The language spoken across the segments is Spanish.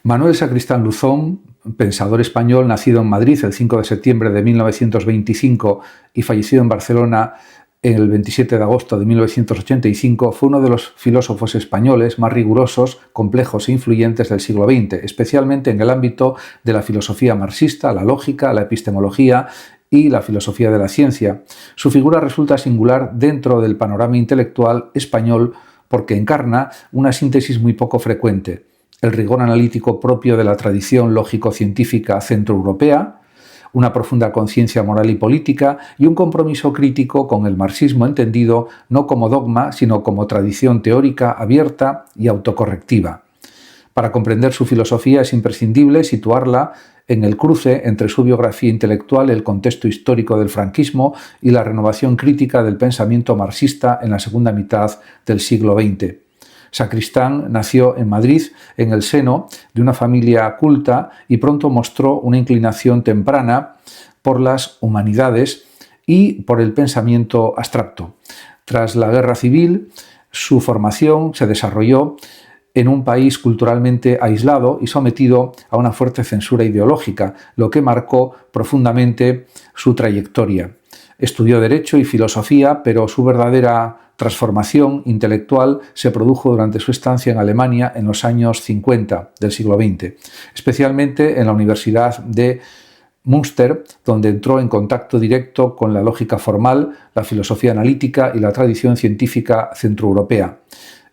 Manuel Sacristán Luzón, pensador español nacido en Madrid el 5 de septiembre de 1925 y fallecido en Barcelona el 27 de agosto de 1985, fue uno de los filósofos españoles más rigurosos, complejos e influyentes del siglo XX, especialmente en el ámbito de la filosofía marxista, la lógica, la epistemología y la filosofía de la ciencia. Su figura resulta singular dentro del panorama intelectual español porque encarna una síntesis muy poco frecuente: el rigor analítico propio de la tradición lógico-científica centroeuropea, una profunda conciencia moral y política y un compromiso crítico con el marxismo entendido no como dogma, sino como tradición teórica abierta y autocorrectiva. Para comprender su filosofía es imprescindible situarla en el cruce entre su biografía intelectual, el contexto histórico del franquismo y la renovación crítica del pensamiento marxista en la segunda mitad del siglo XX. Sacristán nació en Madrid en el seno de una familia culta y pronto mostró una inclinación temprana por las humanidades y por el pensamiento abstracto. Tras la Guerra Civil, su formación se desarrolló en un país culturalmente aislado y sometido a una fuerte censura ideológica, lo que marcó profundamente su trayectoria. Estudió Derecho y Filosofía, pero su verdadera transformación intelectual se produjo durante su estancia en Alemania en los años 50 del siglo XX, especialmente en la Universidad de Münster, donde entró en contacto directo con la lógica formal, la filosofía analítica y la tradición científica centroeuropea.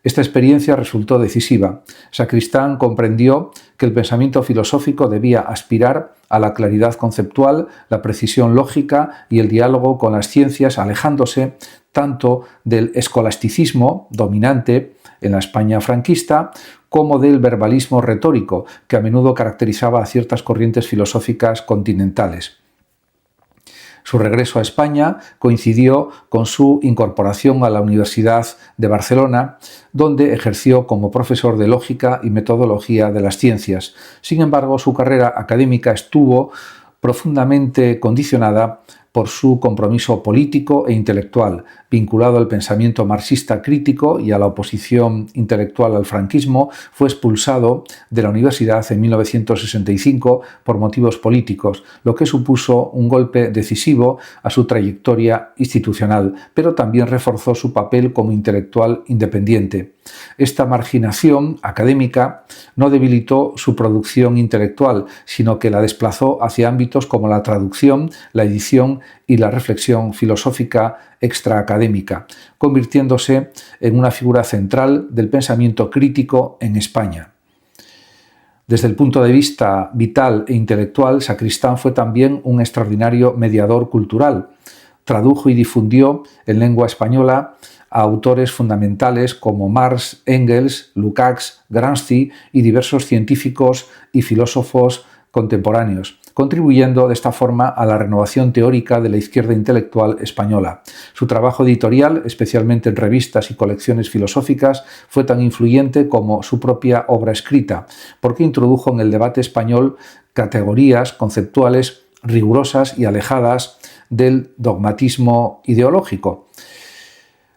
Esta experiencia resultó decisiva. Sacristán comprendió que el pensamiento filosófico debía aspirar a la claridad conceptual, la precisión lógica y el diálogo con las ciencias, alejándose tanto del escolasticismo dominante en la España franquista como del verbalismo retórico, que a menudo caracterizaba a ciertas corrientes filosóficas continentales. Su regreso a España coincidió con su incorporación a la Universidad de Barcelona, donde ejerció como profesor de lógica y metodología de las ciencias. Sin embargo, su carrera académica estuvo profundamente condicionada por su compromiso político e intelectual, vinculado al pensamiento marxista crítico y a la oposición intelectual al franquismo. Fue expulsado de la universidad en 1965 por motivos políticos, lo que supuso un golpe decisivo a su trayectoria institucional, pero también reforzó su papel como intelectual independiente. Esta marginación académica no debilitó su producción intelectual, sino que la desplazó hacia ámbitos como la traducción, la edición y la reflexión filosófica extraacadémica, convirtiéndose en una figura central del pensamiento crítico en España. Desde el punto de vista vital e intelectual, Sacristán fue también un extraordinario mediador cultural. Tradujo y difundió en lengua española a autores fundamentales como Marx, Engels, Lukács, Gramsci y diversos científicos y filósofos contemporáneos, contribuyendo de esta forma a la renovación teórica de la izquierda intelectual española. Su trabajo editorial, especialmente en revistas y colecciones filosóficas, fue tan influyente como su propia obra escrita, porque introdujo en el debate español categorías conceptuales rigurosas y alejadas del dogmatismo ideológico.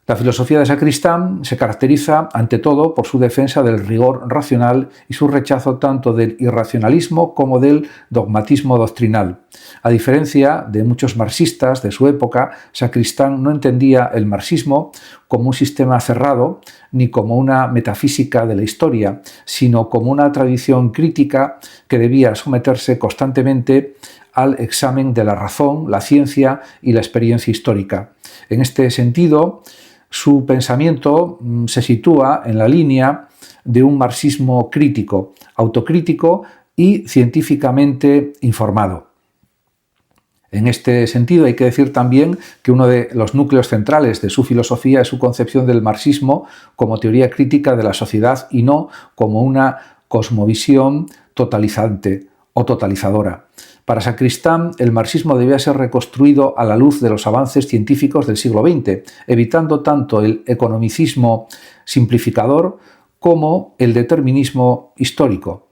La filosofía de Sacristán se caracteriza, ante todo, por su defensa del rigor racional y su rechazo tanto del irracionalismo como del dogmatismo doctrinal. A diferencia de muchos marxistas de su época, Sacristán no entendía el marxismo como un sistema cerrado ni como una metafísica de la historia, sino como una tradición crítica que debía someterse constantemente al examen de la razón, la ciencia y la experiencia histórica. En este sentido, su pensamiento se sitúa en la línea de un marxismo crítico, autocrítico y científicamente informado. En este sentido, hay que decir también que uno de los núcleos centrales de su filosofía es su concepción del marxismo como teoría crítica de la sociedad y no como una cosmovisión totalizante o totalizadora. Para Sacristán, el marxismo debía ser reconstruido a la luz de los avances científicos del siglo XX, evitando tanto el economicismo simplificador como el determinismo histórico.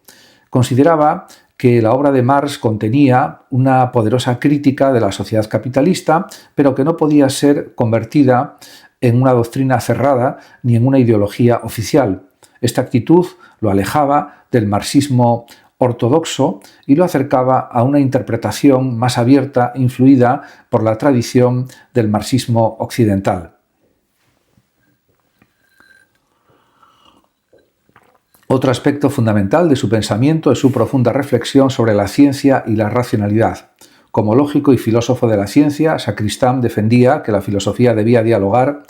Consideraba que la obra de Marx contenía una poderosa crítica de la sociedad capitalista, pero que no podía ser convertida en una doctrina cerrada ni en una ideología oficial. Esta actitud lo alejaba del marxismo ortodoxo y lo acercaba a una interpretación más abierta, influida por la tradición del marxismo occidental. Otro aspecto fundamental de su pensamiento es su profunda reflexión sobre la ciencia y la racionalidad. Como lógico y filósofo de la ciencia, Sacristán defendía que la filosofía debía dialogar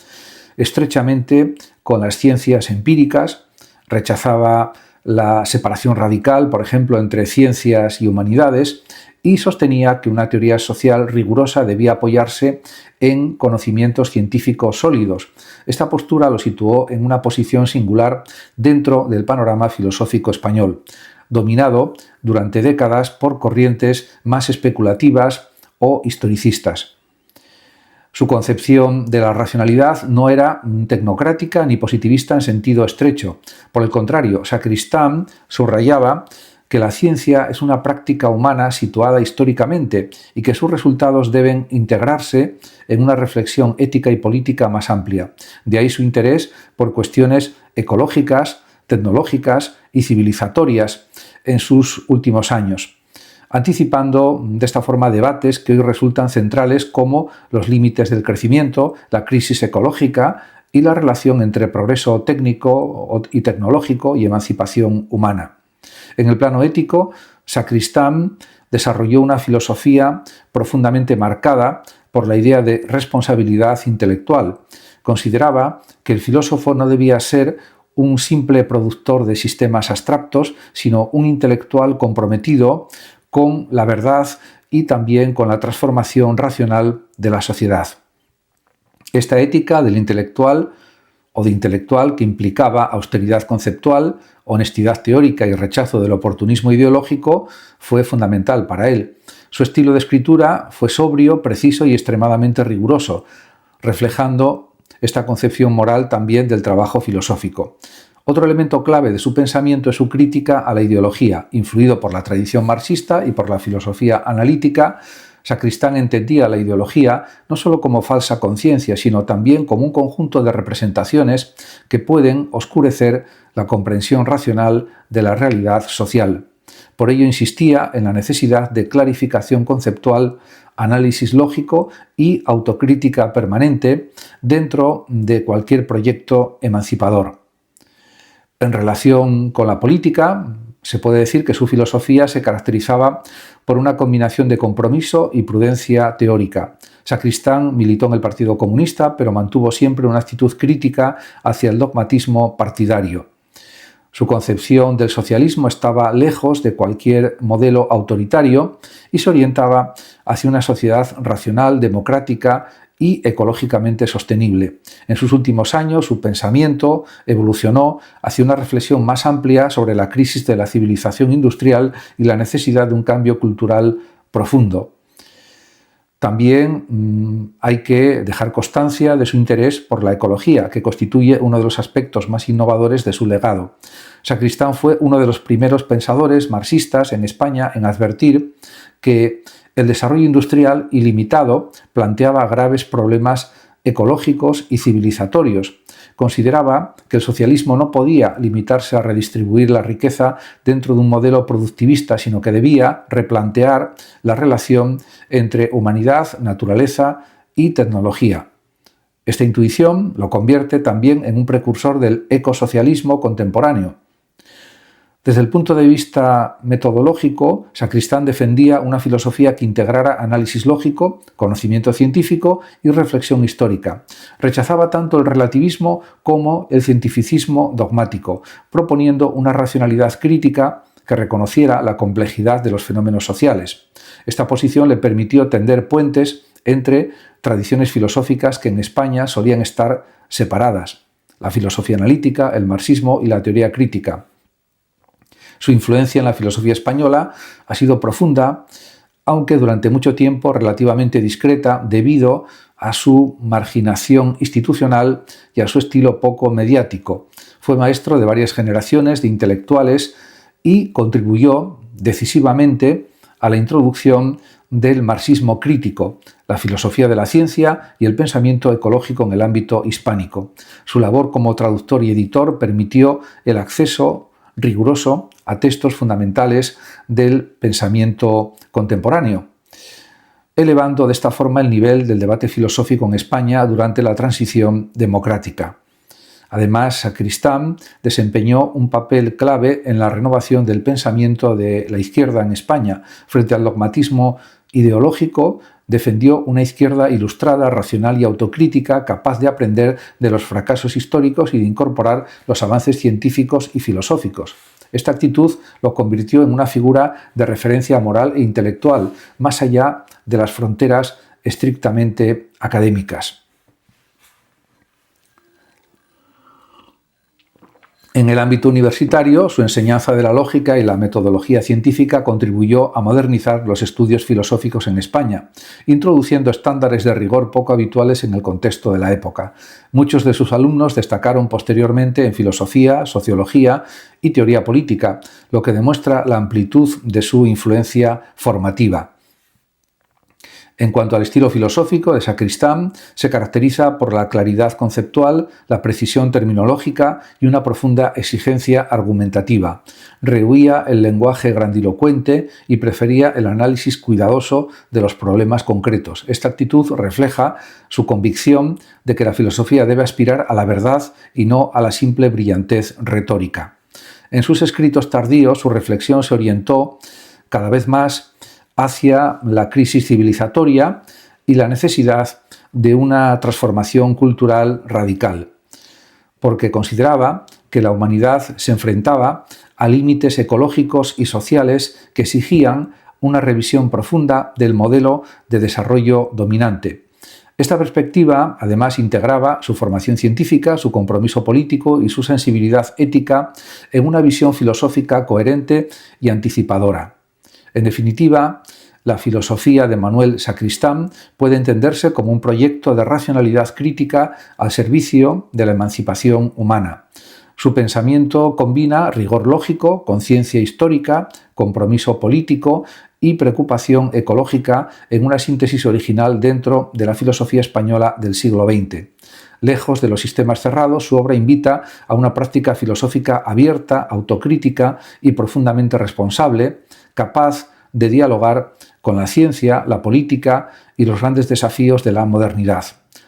estrechamente con las ciencias empíricas, rechazaba la separación radical, por ejemplo, entre ciencias y humanidades, y sostenía que una teoría social rigurosa debía apoyarse en conocimientos científicos sólidos. Esta postura lo situó en una posición singular dentro del panorama filosófico español, dominado durante décadas por corrientes más especulativas o historicistas. Su concepción de la racionalidad no era tecnocrática ni positivista en sentido estrecho. Por el contrario, Sacristán subrayaba que la ciencia es una práctica humana situada históricamente y que sus resultados deben integrarse en una reflexión ética y política más amplia. De ahí su interés por cuestiones ecológicas, tecnológicas y civilizatorias en sus últimos años, anticipando de esta forma debates que hoy resultan centrales, como los límites del crecimiento, la crisis ecológica y la relación entre progreso técnico y tecnológico y emancipación humana. En el plano ético, Sacristán desarrolló una filosofía profundamente marcada por la idea de responsabilidad intelectual. Consideraba que el filósofo no debía ser un simple productor de sistemas abstractos, sino un intelectual comprometido con la verdad y también con la transformación racional de la sociedad. Esta ética del intelectual o de intelectual, que implicaba austeridad conceptual, honestidad teórica y rechazo del oportunismo ideológico, fue fundamental para él. Su estilo de escritura fue sobrio, preciso y extremadamente riguroso, reflejando esta concepción moral también del trabajo filosófico. Otro elemento clave de su pensamiento es su crítica a la ideología, influido por la tradición marxista y por la filosofía analítica. Sacristán entendía la ideología no solo como falsa conciencia, sino también como un conjunto de representaciones que pueden oscurecer la comprensión racional de la realidad social. Por ello insistía en la necesidad de clarificación conceptual, análisis lógico y autocrítica permanente dentro de cualquier proyecto emancipador. En relación con la política, se puede decir que su filosofía se caracterizaba por una combinación de compromiso y prudencia teórica. Sacristán militó en el Partido Comunista, pero mantuvo siempre una actitud crítica hacia el dogmatismo partidario. Su concepción del socialismo estaba lejos de cualquier modelo autoritario y se orientaba hacia una sociedad racional, democrática y ecológicamente sostenible. En sus últimos años, su pensamiento evolucionó hacia una reflexión más amplia sobre la crisis de la civilización industrial y la necesidad de un cambio cultural profundo. También hay que dejar constancia de su interés por la ecología, que constituye uno de los aspectos más innovadores de su legado. Sacristán fue uno de los primeros pensadores marxistas en España en advertir que el desarrollo industrial ilimitado planteaba graves problemas ecológicos y civilizatorios. Consideraba que el socialismo no podía limitarse a redistribuir la riqueza dentro de un modelo productivista, sino que debía replantear la relación entre humanidad, naturaleza y tecnología. Esta intuición lo convierte también en un precursor del ecosocialismo contemporáneo. Desde el punto de vista metodológico, Sacristán defendía una filosofía que integrara análisis lógico, conocimiento científico y reflexión histórica. Rechazaba tanto el relativismo como el cientificismo dogmático, proponiendo una racionalidad crítica que reconociera la complejidad de los fenómenos sociales. Esta posición le permitió tender puentes entre tradiciones filosóficas que en España solían estar separadas: la filosofía analítica, el marxismo y la teoría crítica. Su influencia en la filosofía española ha sido profunda, aunque durante mucho tiempo relativamente discreta debido a su marginación institucional y a su estilo poco mediático. Fue maestro de varias generaciones de intelectuales y contribuyó decisivamente a la introducción del marxismo crítico, la filosofía de la ciencia y el pensamiento ecológico en el ámbito hispánico. Su labor como traductor y editor permitió el acceso riguroso a textos fundamentales del pensamiento contemporáneo, elevando de esta forma el nivel del debate filosófico en España durante la transición democrática. Además, Sacristán desempeñó un papel clave en la renovación del pensamiento de la izquierda en España. Frente al dogmatismo ideológico, defendió una izquierda ilustrada, racional y autocrítica, capaz de aprender de los fracasos históricos y de incorporar los avances científicos y filosóficos. Esta actitud lo convirtió en una figura de referencia moral e intelectual, más allá de las fronteras estrictamente académicas. En el ámbito universitario, su enseñanza de la lógica y la metodología científica contribuyó a modernizar los estudios filosóficos en España, introduciendo estándares de rigor poco habituales en el contexto de la época. Muchos de sus alumnos destacaron posteriormente en filosofía, sociología y teoría política, lo que demuestra la amplitud de su influencia formativa. En cuanto al estilo filosófico de Sacristán, se caracteriza por la claridad conceptual, la precisión terminológica y una profunda exigencia argumentativa. Rehuía el lenguaje grandilocuente y prefería el análisis cuidadoso de los problemas concretos. Esta actitud refleja su convicción de que la filosofía debe aspirar a la verdad y no a la simple brillantez retórica. En sus escritos tardíos, su reflexión se orientó cada vez más hacia la crisis civilizatoria y la necesidad de una transformación cultural radical, porque consideraba que la humanidad se enfrentaba a límites ecológicos y sociales que exigían una revisión profunda del modelo de desarrollo dominante. Esta perspectiva, además, integraba su formación científica, su compromiso político y su sensibilidad ética en una visión filosófica coherente y anticipadora. En definitiva, la filosofía de Manuel Sacristán puede entenderse como un proyecto de racionalidad crítica al servicio de la emancipación humana. Su pensamiento combina rigor lógico, conciencia histórica, compromiso político y preocupación ecológica en una síntesis original dentro de la filosofía española del siglo XX. Lejos de los sistemas cerrados, su obra invita a una práctica filosófica abierta, autocrítica y profundamente responsable, capaz de dialogar con la ciencia, la política y los grandes desafíos de la modernidad.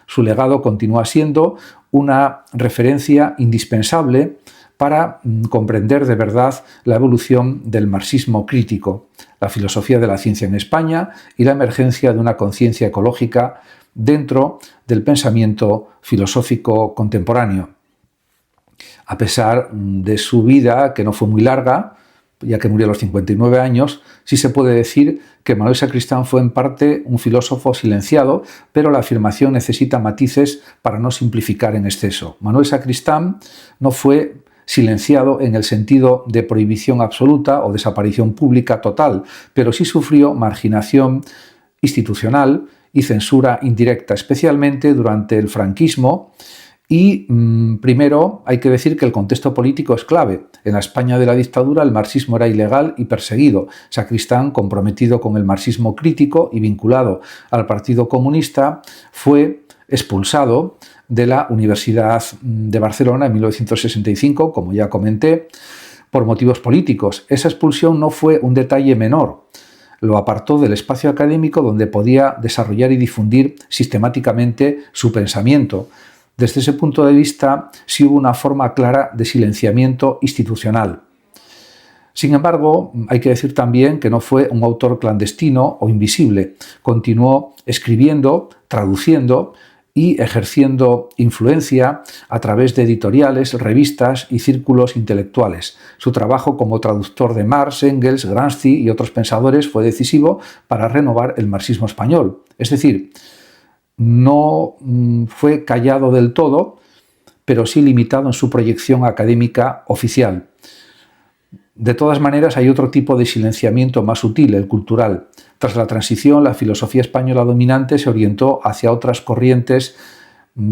Su legado continúa siendo una referencia indispensable para comprender de verdad la evolución del marxismo crítico, la filosofía de la ciencia en España y la emergencia de una conciencia ecológica dentro del pensamiento filosófico contemporáneo. A pesar de su vida, que no fue muy larga, ya que murió a los 59 años, sí se puede decir que Manuel Sacristán fue en parte un filósofo silenciado, pero la afirmación necesita matices para no simplificar en exceso. Manuel Sacristán no fue silenciado en el sentido de prohibición absoluta o desaparición pública total, pero sí sufrió marginación institucional y censura indirecta, especialmente durante el franquismo. Y primero hay que decir que el contexto político es clave. En la España de la dictadura el marxismo era ilegal y perseguido. Sacristán, comprometido con el marxismo crítico y vinculado al Partido Comunista, fue expulsado de la Universidad de Barcelona en 1965, como ya comenté, por motivos políticos. Esa expulsión no fue un detalle menor. Lo apartó del espacio académico donde podía desarrollar y difundir sistemáticamente su pensamiento. Desde ese punto de vista, sí hubo una forma clara de silenciamiento institucional. Sin embargo, hay que decir también que no fue un autor clandestino o invisible. Continuó escribiendo, traduciendo y ejerciendo influencia a través de editoriales, revistas y círculos intelectuales. Su trabajo como traductor de Marx, Engels, Gramsci y otros pensadores fue decisivo para renovar el marxismo español. Es decir, no fue callado del todo, pero sí limitado en su proyección académica oficial. De todas maneras, hay otro tipo de silenciamiento más sutil, el cultural. Tras la transición, la filosofía española dominante se orientó hacia otras corrientes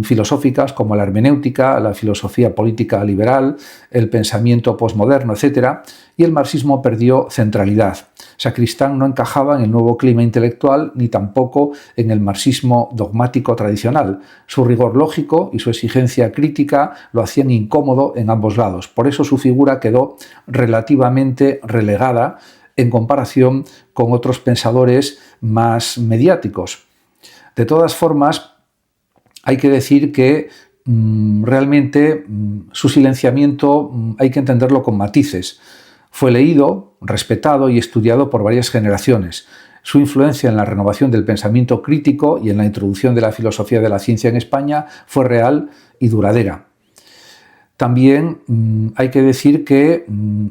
filosóficas como la hermenéutica, la filosofía política liberal, el pensamiento posmoderno, etc., y el marxismo perdió centralidad. Sacristán no encajaba en el nuevo clima intelectual ni tampoco en el marxismo dogmático tradicional. Su rigor lógico y su exigencia crítica lo hacían incómodo en ambos lados. Por eso su figura quedó relativamente relegada en comparación con otros pensadores más mediáticos. De todas formas, hay que decir que realmente su silenciamiento hay que entenderlo con matices. Fue leído, respetado y estudiado por varias generaciones. Su influencia en la renovación del pensamiento crítico y en la introducción de la filosofía de la ciencia en España fue real y duradera. También hay que decir que,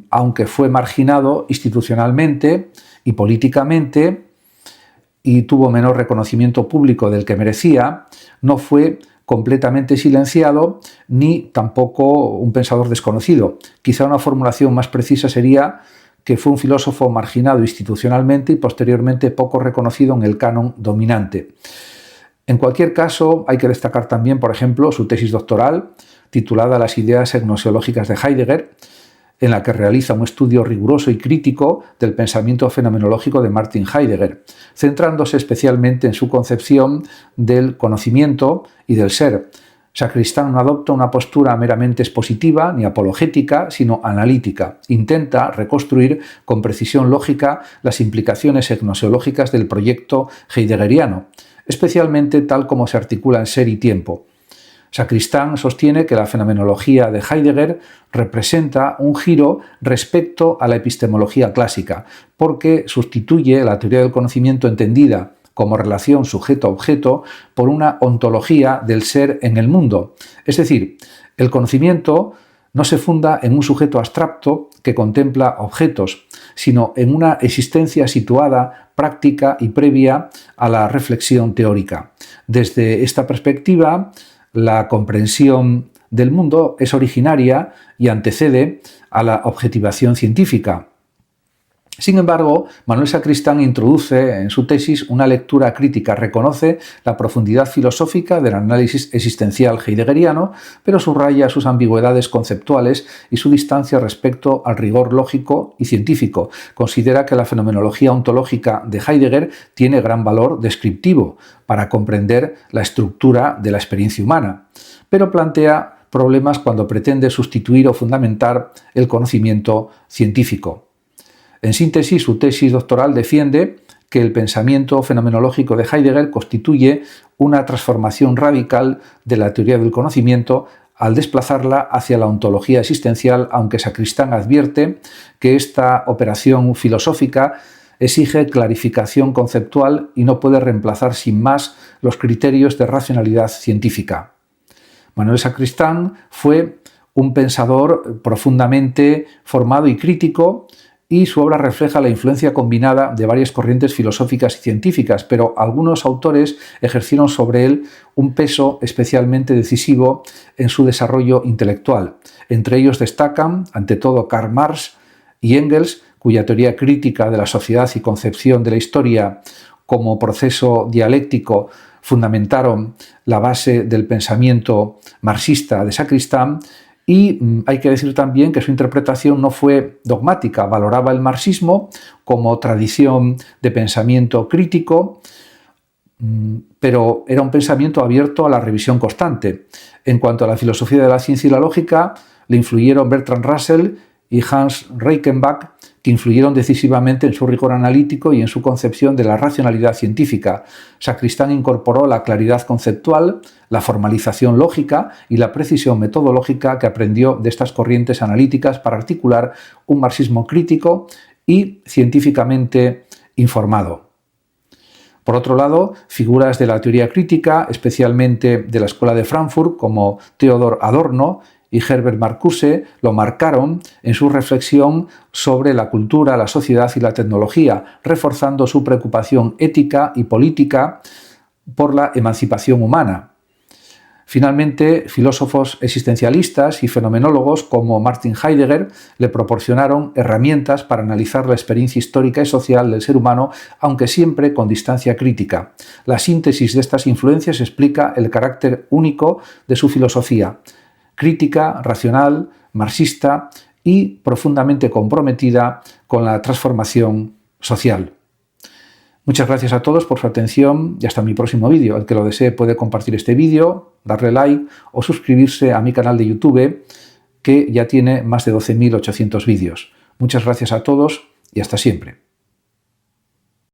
aunque fue marginado institucionalmente y políticamente y tuvo menor reconocimiento público del que merecía, no fue completamente silenciado ni tampoco un pensador desconocido. Quizá una formulación más precisa sería que fue un filósofo marginado institucionalmente y posteriormente poco reconocido en el canon dominante. En cualquier caso, hay que destacar también, por ejemplo, su tesis doctoral, titulada Las ideas gnoseológicas de Heidegger, en la que realiza un estudio riguroso y crítico del pensamiento fenomenológico de Martin Heidegger, centrándose especialmente en su concepción del conocimiento y del ser. Sacristán no adopta una postura meramente expositiva ni apologética, sino analítica. Intenta reconstruir con precisión lógica las implicaciones gnoseológicas del proyecto heideggeriano, especialmente tal como se articula en ser y tiempo. Sacristán sostiene que la fenomenología de Heidegger representa un giro respecto a la epistemología clásica, porque sustituye la teoría del conocimiento entendida como relación sujeto-objeto por una ontología del ser en el mundo. Es decir, el conocimiento no se funda en un sujeto abstracto que contempla objetos, sino en una existencia situada, práctica y previa a la reflexión teórica. Desde esta perspectiva, la comprensión del mundo es originaria y antecede a la objetivación científica. Sin embargo, Manuel Sacristán introduce en su tesis una lectura crítica, reconoce la profundidad filosófica del análisis existencial heideggeriano, pero subraya sus ambigüedades conceptuales y su distancia respecto al rigor lógico y científico. Considera que la fenomenología ontológica de Heidegger tiene gran valor descriptivo para comprender la estructura de la experiencia humana, pero plantea problemas cuando pretende sustituir o fundamentar el conocimiento científico. En síntesis, su tesis doctoral defiende que el pensamiento fenomenológico de Heidegger constituye una transformación radical de la teoría del conocimiento al desplazarla hacia la ontología existencial, aunque Sacristán advierte que esta operación filosófica exige clarificación conceptual y no puede reemplazar sin más los criterios de racionalidad científica. Manuel Sacristán fue un pensador profundamente formado y crítico, y su obra refleja la influencia combinada de varias corrientes filosóficas y científicas, pero algunos autores ejercieron sobre él un peso especialmente decisivo en su desarrollo intelectual. Entre ellos destacan, ante todo, Karl Marx y Engels, cuya teoría crítica de la sociedad y concepción de la historia como proceso dialéctico fundamentaron la base del pensamiento marxista de Sacristán. Y hay que decir también que su interpretación no fue dogmática, valoraba el marxismo como tradición de pensamiento crítico, pero era un pensamiento abierto a la revisión constante. En cuanto a la filosofía de la ciencia y la lógica, le influyeron Bertrand Russell y Hans Reichenbach, que influyeron decisivamente en su rigor analítico y en su concepción de la racionalidad científica. Sacristán incorporó la claridad conceptual, la formalización lógica y la precisión metodológica que aprendió de estas corrientes analíticas para articular un marxismo crítico y científicamente informado. Por otro lado, figuras de la teoría crítica, especialmente de la Escuela de Frankfurt, como Theodor Adorno y Herbert Marcuse, lo marcaron en su reflexión sobre la cultura, la sociedad y la tecnología, reforzando su preocupación ética y política por la emancipación humana. Finalmente, filósofos existencialistas y fenomenólogos como Martin Heidegger le proporcionaron herramientas para analizar la experiencia histórica y social del ser humano, aunque siempre con distancia crítica. La síntesis de estas influencias explica el carácter único de su filosofía, crítica, racional, marxista y profundamente comprometida con la transformación social. Muchas gracias a todos por su atención y hasta mi próximo vídeo. El que lo desee puede compartir este vídeo, darle like o suscribirse a mi canal de YouTube, que ya tiene más de 12.800 vídeos. Muchas gracias a todos y hasta siempre.